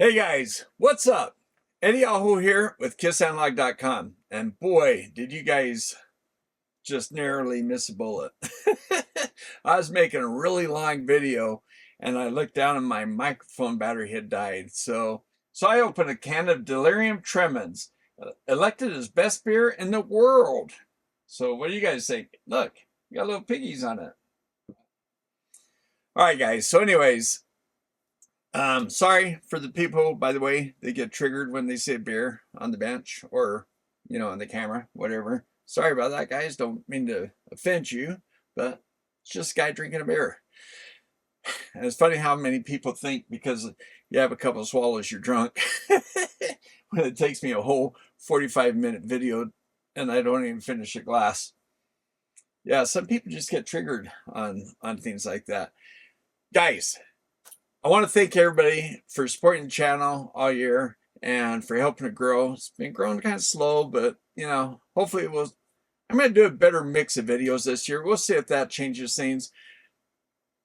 Hey guys, what's up? Eddie Yahoo here with kissanalog.com. And boy, did you guys just narrowly miss a bullet. I was making a really long video and I looked down and my microphone battery had died. So I opened a can of Delirium Tremens, elected as best beer in the world. So what do you guys think? Look, you got little piggies on it. All right, guys. So anyways, sorry for the people, by the way, they get triggered when they see a beer on the bench or, on the camera, whatever. Sorry about that, guys. Don't mean to offend you, but it's just a guy drinking a beer. And it's funny how many people think because you have a couple of swallows, you're drunk. When it takes me a whole 45-minute video and I don't even finish a glass. Yeah, some people just get triggered on things like that. Guys, I want to thank everybody for supporting the channel all year and for helping it grow. It's been growing kind of slow, but hopefully I'm going to do a better mix of videos this year. We'll see if that changes things.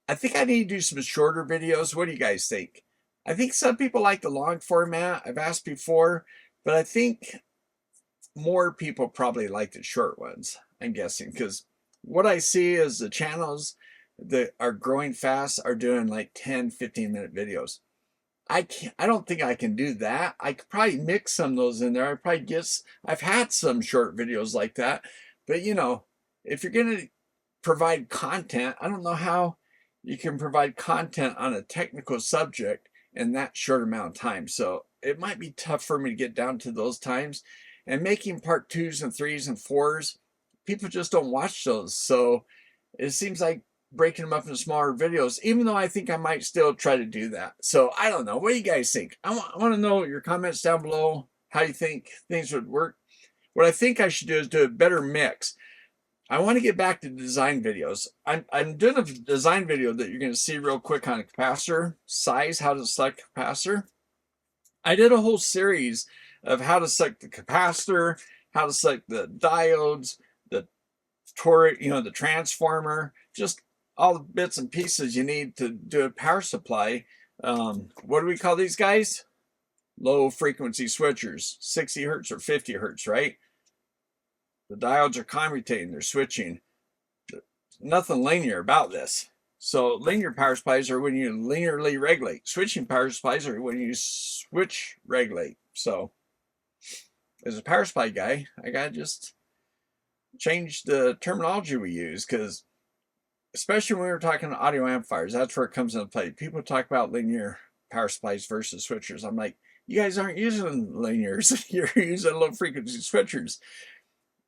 I think I need to do some shorter videos. What do you guys think? I think some people like the long format. I've asked before, but I think more people probably like the short ones, I'm guessing, because what I see is the channels that are growing fast are doing like 10-15 minute videos. I don't think I can do that. I could probably mix some of those in there. I've had some short videos like that, but if you're going to provide content, I don't know how you can provide content on a technical subject in that short amount of time. So it might be tough for me to get down to those times, and making part 2s and 3s and 4s, people just don't watch those. So it seems like breaking them up into smaller videos, even though I think I might still try to do that. So I don't know. What do you guys think? I want to know your comments down below, how you think things would work. What I think I should do is do a better mix. I want to get back to design videos. I'm doing a design video that you're going to see real quick on a capacitor size, how to select capacitor. I did a whole series of how to select the capacitor, how to select the diodes, the torque, the transformer, just all the bits and pieces you need to do a power supply. What do we call these guys? Low frequency switchers, 60 hertz or 50 hertz, right? The diodes are commutating, they're switching. Nothing linear about this. So linear power supplies are when you linearly regulate. Switching power supplies are when you switch regulate. So as a power supply guy, I gotta just change the terminology we use, because especially when we're talking audio amplifiers, that's where it comes into play. People talk about linear power supplies versus switchers. I'm like, you guys aren't using linears. You're using low frequency switchers.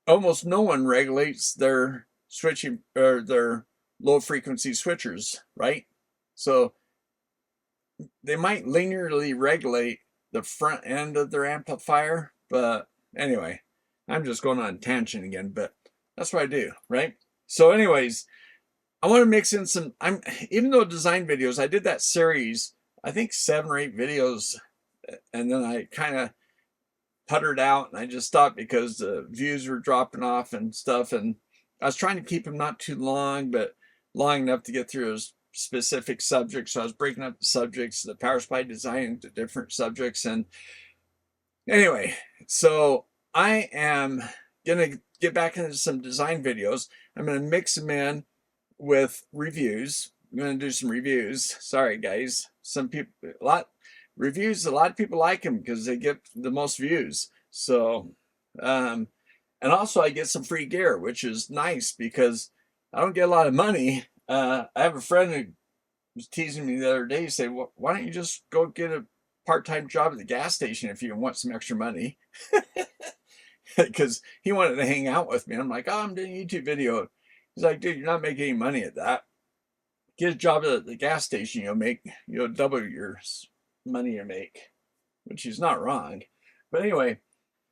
Almost no one regulates their switching or their low frequency switchers, right? So they might linearly regulate the front end of their amplifier, but anyway, I'm just going on a tangent again, but that's what I do, right? So anyways, I want to mix in some, even though design videos, I did that series, I think 7 or 8 videos, and then I kind of puttered out and I just stopped because the views were dropping off and stuff, and I was trying to keep them not too long, but long enough to get through a specific subject. So I was breaking up the subjects, the power supply design, into different subjects. And anyway, so I am gonna get back into some design videos. I'm gonna mix them in with reviews. I'm gonna do some reviews. Sorry guys, a lot of people like them because they get the most views. So and also I get some free gear, which is nice because I don't get a lot of money. I have a friend who was teasing me the other day. He said, well, why don't you just go get a part-time job at the gas station if you want some extra money? Because he wanted to hang out with me. I'm like, oh, I'm doing a YouTube video. He's like, dude, you're not making any money at that. Get a job at the gas station, you'll double your money you make, which is not wrong. But anyway,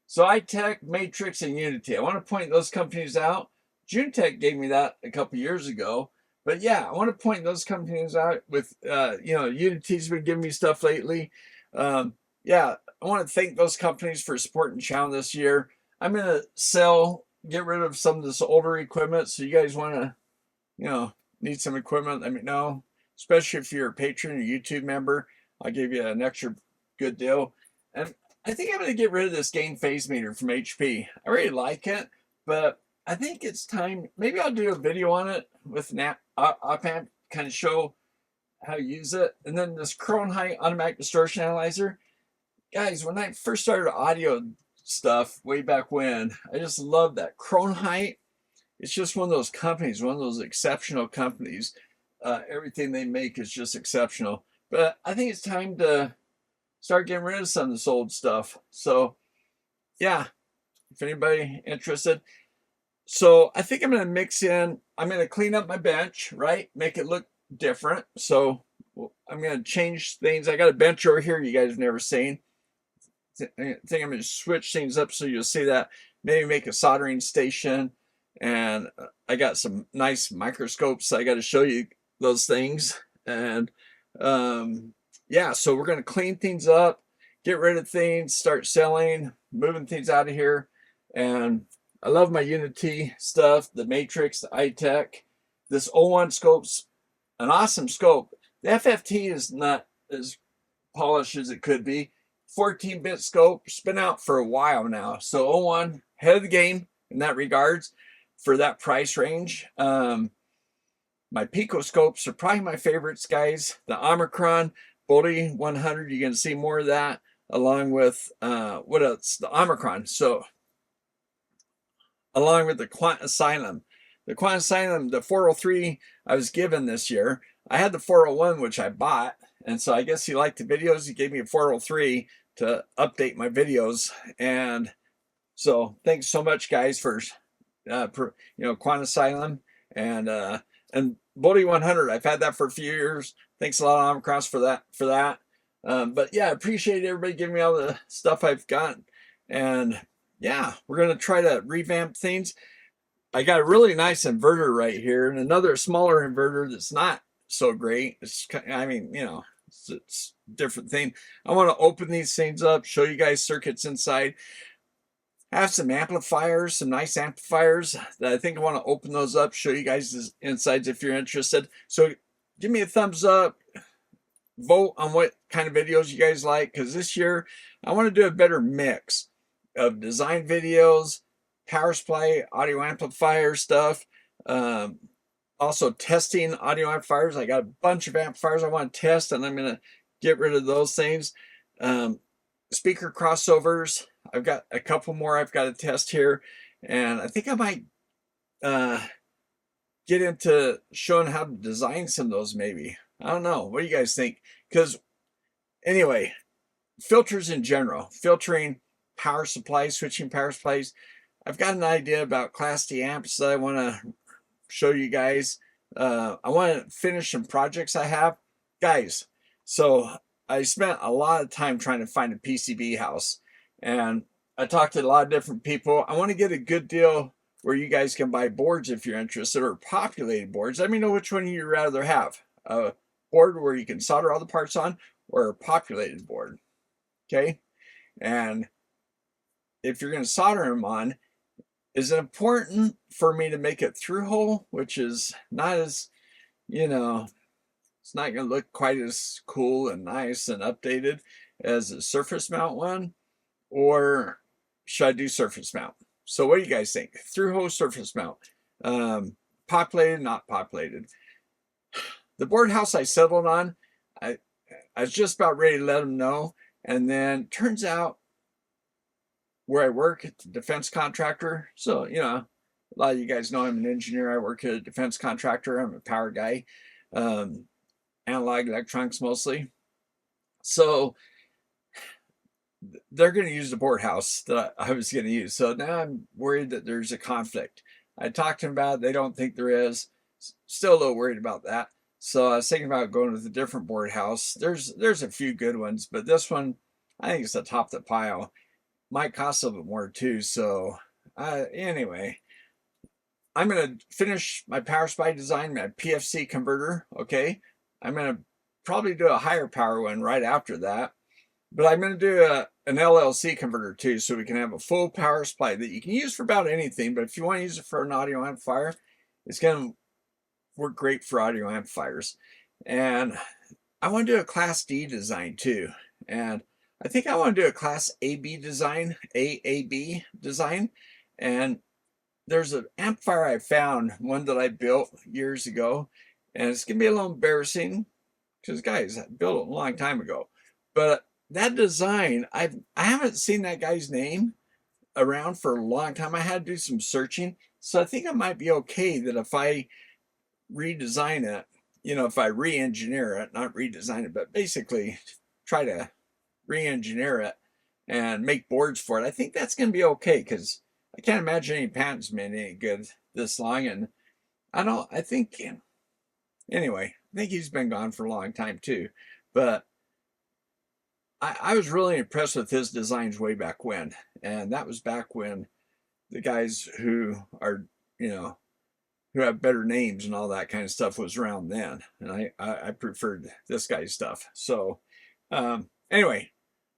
so iTech, Matrix, and Uni-T. I want to point those companies out. Junetech gave me that a couple years ago. But yeah, I want to point those companies out with, Uni-T's been giving me stuff lately. Yeah, I want to thank those companies for supporting the channel this year. I'm going to get rid of some of this older equipment. So you guys want to, need some equipment, let me know. Especially if you're a patron or YouTube member, I'll give you an extra good deal. And I think I'm going to get rid of this gain phase meter from HP. I really like it, but I think it's time. Maybe I'll do a video on it with an op amp, kind of show how to use it. And then this Crone Height automatic distortion analyzer. Guys, when I first started audio stuff way back when, I just loved that. Crone Height, it's just one of those companies, one of those exceptional companies. Everything they make is just exceptional. But I think it's time to start getting rid of some of this old stuff. So yeah, if anybody interested. So I think I'm going to mix in, I'm going to clean up my bench, right? Make it look different. So I'm going to change things. I got a bench over here you guys have never seen. I think I'm going to switch things up so you'll see that. Maybe make a soldering station. And I got some nice microscopes. I got to show you those things. And yeah, so we're going to clean things up, get rid of things, start selling, moving things out of here. And I love my Uni-T stuff, the Matrix, the iTech. This O1 scope's an awesome scope. The FFT is not as polished as it could be. 14-bit scope, it's been out for a while now. So O1, head of the game in that regards for that price range. My Pico scopes are probably my favorites, guys. The Omicron, Boldy 100, you're going to see more of that, along with, what else? The Omicron. So, along with the Quant Asylum. The Quant Asylum, the 403 I was given this year. I had the 401, which I bought. And so I guess he liked the videos. He gave me a 403 to update my videos. And so thanks so much, guys, for Quant Asylum and Boldy 100. I've had that for a few years. Thanks a lot, Omicron, for that. But yeah, I appreciate everybody giving me all the stuff I've got. And yeah, we're going to try to revamp things. I got a really nice inverter right here and another smaller inverter that's not so great. It's, I mean, it's a different thing. I want to open these things up, show you guys circuits inside. I have some amplifiers, some nice amplifiers that I think I want to open those up, show you guys the insides if you're interested. So give me a thumbs up, vote on what kind of videos you guys like, because this year I want to do a better mix of design videos, power supply, audio amplifier stuff, also testing audio amplifiers. I got a bunch of amplifiers I want to test, and I'm going to get rid of those things. Speaker crossovers, I've got a couple more I've got to test here, and I think I might get into showing how to design some of those maybe. I don't know. What do you guys think? Because anyway, filters in general, filtering, power supplies, switching power supplies. I've got an idea about Class D amps that I want to show you guys. I want to finish some projects I have. Guys, so I spent a lot of time trying to find a PCB house, and I talked to a lot of different people. I want to get a good deal where you guys can buy boards if you're interested, or populated boards. Let me know which one you'd rather have. A board where you can solder all the parts on, or a populated board. Okay? And if you're going to solder them on, is it important for me to make it through hole, which is not as, it's not going to look quite as cool and nice and updated as a surface mount one? Or should I do surface mount? So what do you guys think? Through hole, surface mount, populated, not populated. The board house I settled on, I was just about ready to let them know. And then turns out where I work at the defense contractor. So, a lot of you guys know I'm an engineer. I work at a defense contractor. I'm a power guy, analog electronics mostly. So they're going to use the board house that I was going to use. So now I'm worried that there's a conflict. I talked to them about it. They don't think there is. Still a little worried about that. So I was thinking about going with a different board house. There's a few good ones, but this one, I think it's the top of the pile. Might cost a little bit more too. So anyway, I'm going to finish my power supply design, my PFC converter. Okay. I'm going to probably do a higher power one right after that. But I'm going to do an LLC converter too, so we can have a full power supply that you can use for about anything. But if you want to use it for an audio amplifier, it's going to work great for audio amplifiers. And I want to do a Class D design too. And I think I want to do a class AB design, AAB design. And there's an amplifier I found, one that I built years ago, and it's gonna be a little embarrassing because guys, I built it a long time ago. But that design, I haven't seen that guy's name around for a long time. I had to do some searching, so I think I might be okay that if I redesign it, if I re-engineer it, not redesign it, but basically try to re-engineer it and make boards for it, I think that's going to be okay, because I can't imagine any patents being any good this long. And I think, anyway, I think he's been gone for a long time too. But I was really impressed with his designs way back when. And that was back when the guys who are, who have better names and all that kind of stuff was around then. And I preferred this guy's stuff. So anyway,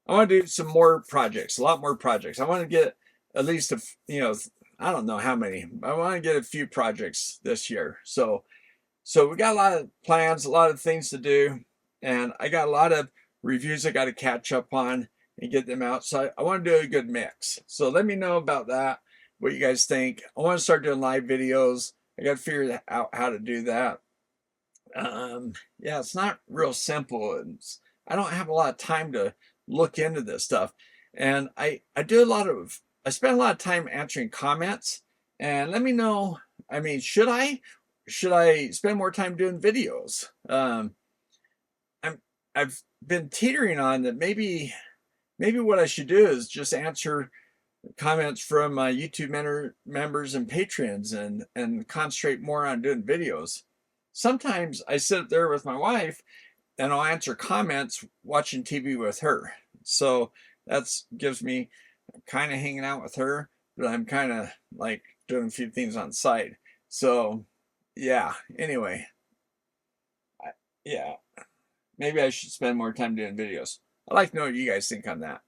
I want to do some more projects, a lot more projects. I want to get at least I don't know how many. I want to get a few projects this year. So we got a lot of plans, a lot of things to do, and I got a lot of reviews I got to catch up on and get them out. So I want to do a good mix. So let me know about that, what you guys think. I want to start doing live videos. I got to figure out how to do that. Yeah, it's not real simple. I don't have a lot of time to look into this stuff. And I spend a lot of time answering comments. And let me know, I mean, should I spend more time doing videos? I've been teetering on that. Maybe what I should do is just answer comments from my YouTube members and patrons and concentrate more on doing videos. Sometimes I sit there with my wife and I'll answer comments watching TV with her. So that's gives me kind of hanging out with her, but I'm kind of like doing a few things on the side. So yeah, anyway, yeah, maybe I should spend more time doing videos. I'd like to know what you guys think on that.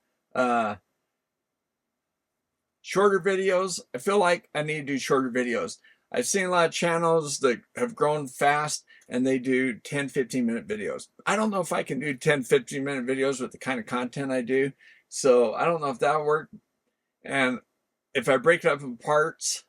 Shorter videos, I feel like I need to do shorter videos. I've seen a lot of channels that have grown fast and they do 10, 15-minute videos. I don't know if I can do 10, 15-minute videos with the kind of content I do. So I don't know if that'll work. And if I break it up in parts,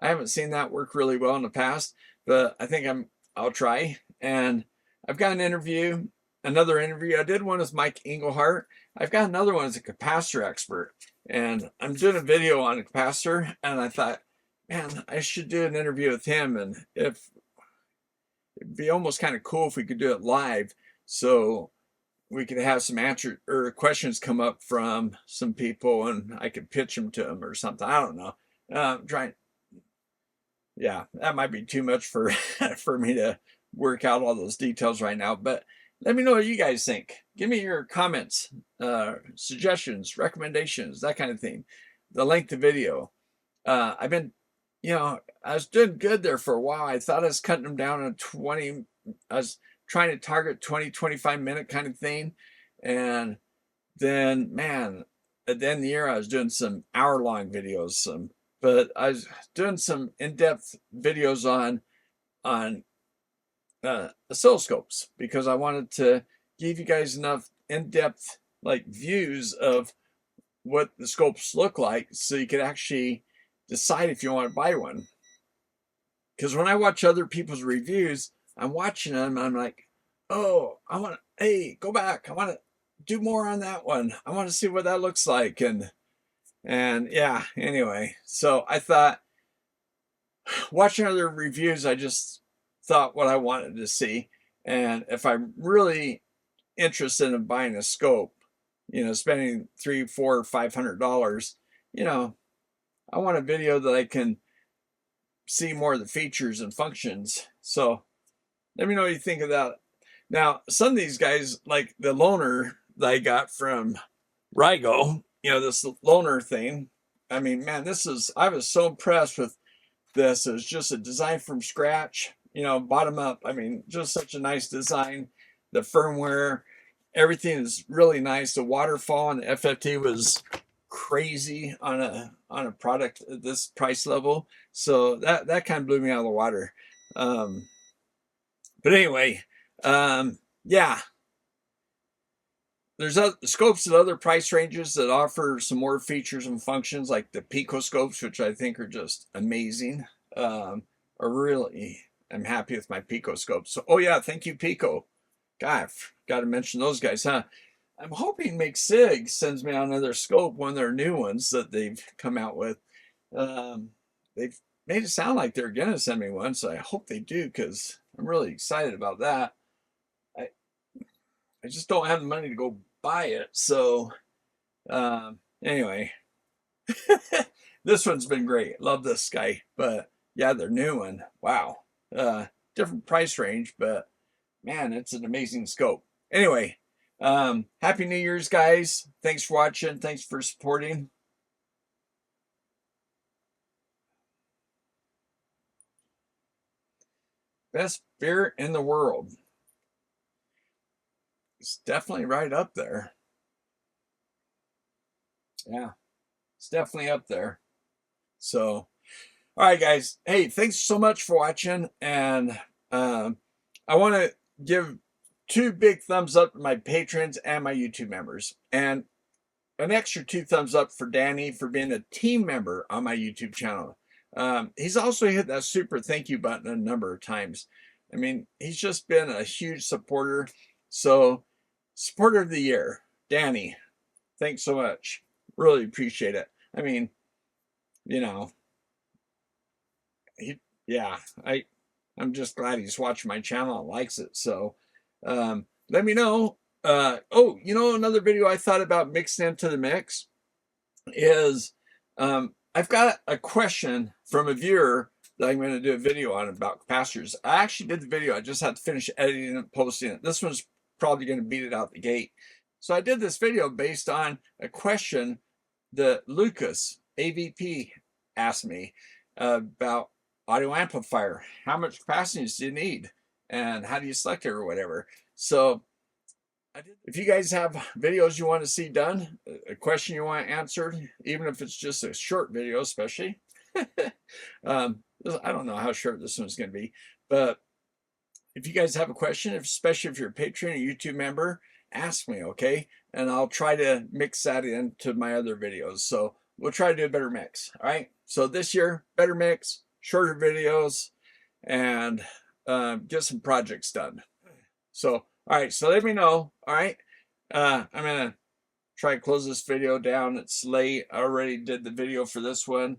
I haven't seen that work really well in the past, but I think I'll try. And I've got another interview. I did one with Mike Engelhart. I've got another one as a capacitor expert. And I'm doing a video on a capacitor, and I thought, man, I should do an interview with him. And it'd be almost kind of cool if we could do it live, so we could have some answer or questions come up from some people, and I could pitch them to them or something. I don't know. Yeah, that might be too much for for me to work out all those details right now. But let me know what you guys think. Give me your comments, suggestions, recommendations, that kind of thing. The length of video. I've been, I was doing good there for a while. I thought I was cutting them down to 20. I was trying to target 20, 25-minute kind of thing. And then, man, at the end of the year, I was doing some hour-long videos. But I was doing some in-depth videos on oscilloscopes, because I wanted to give you guys enough in-depth views of what the scopes look like, so you could actually decide if you want to buy one. Because when I watch other people's reviews, I'm watching them, I'm like, oh, hey, go back, I want to do more on that one, I want to see what that looks like. And yeah, anyway, so I thought, watching other reviews, I just thought what I wanted to see. And if I'm really interested in buying a scope, spending $300, $400, $500, I want a video that I can see more of the features and functions. So let me know what you think of that. Now, some of these guys, like the loaner that I got from Rigo, this loaner thing, I mean, man, I was so impressed with this. It was just a design from scratch, bottom up. I mean, just such a nice design. The firmware, everything is really nice. The waterfall and the FFT was crazy on a product at this price level. So that kind of blew me out of the water. But anyway, yeah, there's other scopes at other price ranges that offer some more features and functions, like the Pico scopes, which I think are just amazing. I really am happy with my Pico scopes. So, oh yeah, thank you, Pico. God, I've got to mention those guys, huh? I'm hoping McSig sends me on another scope, one of their new ones that they've come out with. They've made it sound like they're going to send me one, so I hope they do, because I'm really excited about that. I, I just don't have the money to go buy it. So anyway, this one's been great. Love this guy. But yeah, their new one. Wow. Different price range, but man, it's an amazing scope. Anyway, Happy New Year's, guys. Thanks for watching. Thanks for supporting. Best beer in the world. It's definitely right up there. Yeah, it's definitely up there. So, all right, guys. Hey, thanks so much for watching. And I want to give 2 big thumbs up to my patrons and my YouTube members. And an extra 2 thumbs up for Danny for being a team member on my YouTube channel. He's also hit that super thank you button a number of times. I mean, he's just been a huge supporter. So, supporter of the year, Danny, thanks so much. Really appreciate it. I mean, you know, yeah, I'm just glad he's watching my channel and likes it. So, let me know. Oh, another video I thought about mixing into the mix is I've got a question from a viewer that I'm going to do a video on about capacitors. I actually did the video. I just had to finish editing and posting it. This one's probably going to beat it out the gate. So I did this video based on a question that Lucas, AVP, asked me about audio amplifier. How much capacitance do you need? And how do you select it or whatever? So if you guys have videos you want to see done, a question you want answered, even if it's just a short video, especially, I don't know how short this one's going to be, but if you guys have a question, especially if you're a Patreon or YouTube member, ask me, okay? And I'll try to mix that into my other videos. So we'll try to do a better mix, all right? So this year, better mix, shorter videos, and get some projects done. So, all right, so let me know, all right? I'm going to try to close this video down. It's late. I already did the video for this one,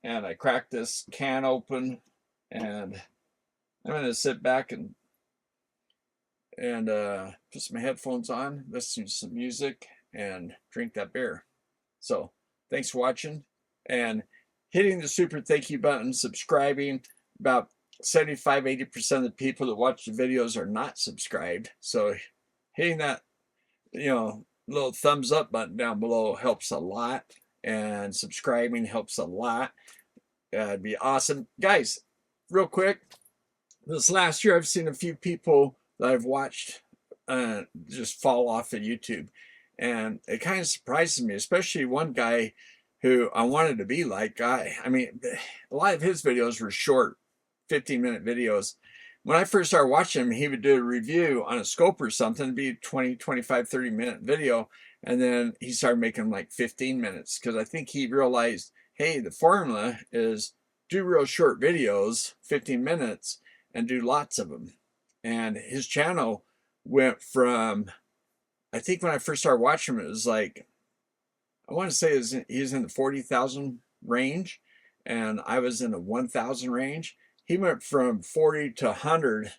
and I cracked this can open, and I'm going to sit back and put some headphones on, listen to some music, and drink that beer. So, thanks for watching, and hitting the super thank you button, subscribing. About 75-80% of the people that watch the videos are not subscribed. So hitting that, little thumbs up button down below helps a lot, and subscribing helps a lot. It'd be awesome. Guys, real quick, this last year I've seen a few people that I've watched just fall off of YouTube. And it kind of surprises me, especially one guy who I wanted to be like. I mean, a lot of his videos were short, 15-minute videos. When I first started watching him, he would do a review on a scope or something, it'd be 20, 25, 30-minute video. And then he started making like 15 minutes because I think he realized, hey, the formula is do real short videos, 15 minutes, and do lots of them. And his channel went from, I think when I first started watching him, it was like, I want to say he's in the 40,000 range, and I was in the 1,000 range. He went from 40 to 100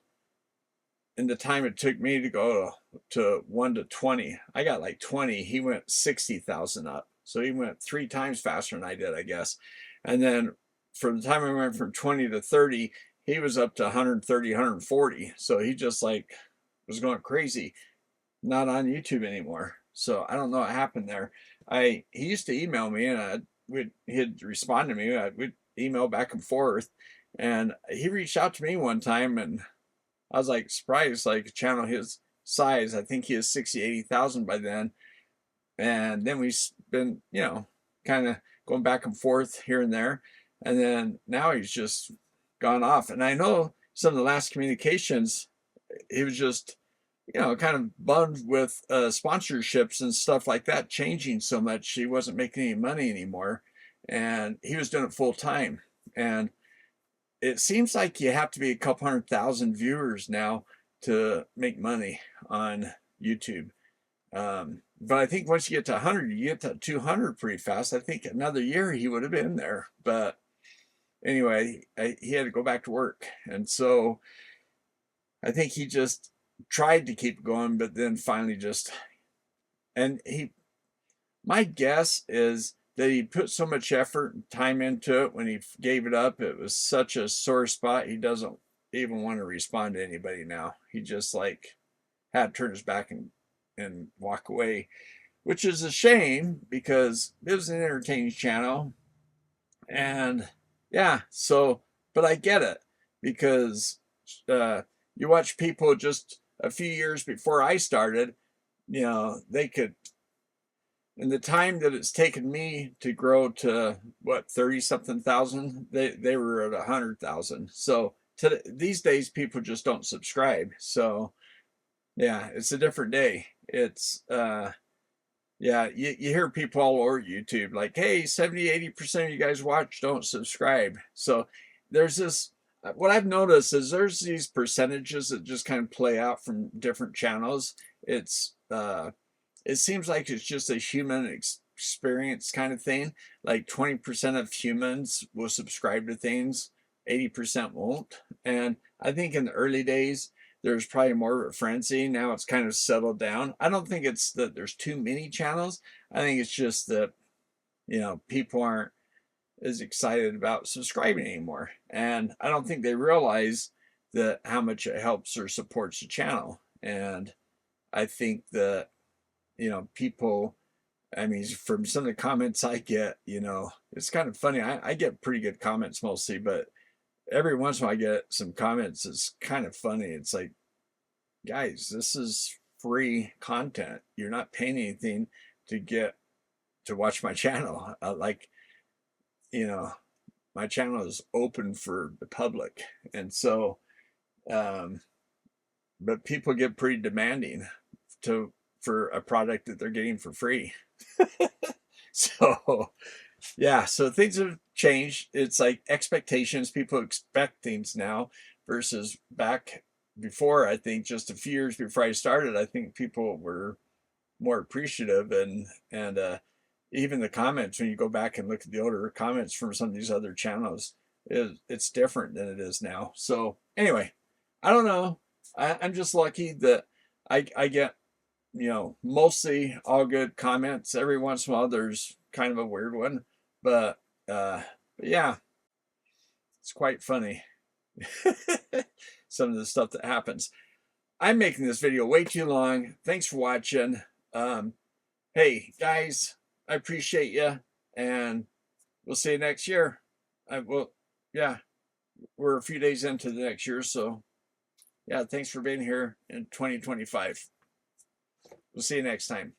in the time it took me to go to 1 to 20. I got like 20. He went 60,000 up. So he went 3 times faster than I did, I guess. And then from the time I went from 20 to 30, he was up to 130, 140. So he just like was going crazy. Not on YouTube anymore. So I don't know what happened there. He used to email me, and he'd respond to me. We'd email back and forth. And he reached out to me one time, and I was like surprised, like a channel his size. I think he is 60, 80,000 by then. And then we've been, kind of going back and forth here and there. And then now he's just gone off. And I know some of the last communications, he was just, kind of bummed with sponsorships and stuff like that changing so much. He wasn't making any money anymore, and he was doing it full time. And it seems like you have to be a couple 100,000 viewers now to make money on YouTube. But I think once you get to 100, you get to 200 pretty fast. I think another year he would have been there. But anyway, he had to go back to work. And so I think he just tried to keep going, but then finally my guess is that he put so much effort and time into it. When he gave it up, it was such a sore spot. He doesn't even want to respond to anybody now. He just like had to turn his back and walk away, which is a shame because it was an entertaining channel. And yeah, so, but I get it, because you watch people just a few years before I started, they could, in the time that it's taken me to grow to what, 30 something thousand, they were at 100,000. So these days people just don't subscribe. So yeah, it's a different day. It's yeah, you hear people all over YouTube like, hey, 70-80% of you guys watch don't subscribe. So there's this, what I've noticed is there's these percentages that just kind of play out from different channels. It seems like it's just a human experience kind of thing. Like 20% of humans will subscribe to things, 80% won't. And I think in the early days, there's probably more of a frenzy. Now it's kind of settled down. I don't think it's that there's too many channels. I think it's just that, people aren't as excited about subscribing anymore. And I don't think they realize that how much it helps or supports the channel. And I think that, people, I mean, from some of the comments I get, it's kind of funny. I get pretty good comments mostly, but every once in a while I get some comments that's kind of funny. It's like, guys, this is free content. You're not paying anything to watch my channel. My channel is open for the public. And so, but people get pretty demanding for a product that they're getting for free. So yeah, so things have changed. It's like expectations. People expect things now versus back before. I think just a few years before I started, I think people were more appreciative, and even the comments, when you go back and look at the older comments from some of these other channels, it's different than it is now. So anyway, I don't know. I'm just lucky that I get, mostly all good comments. Every once in a while there's kind of a weird one, but yeah, it's quite funny. Some of the stuff that happens. I'm making this video way too long. Thanks for watching. Hey guys, I appreciate you, and we'll see you next year. Yeah, we're a few days into the next year, so yeah, thanks for being here in 2025. We'll see you next time.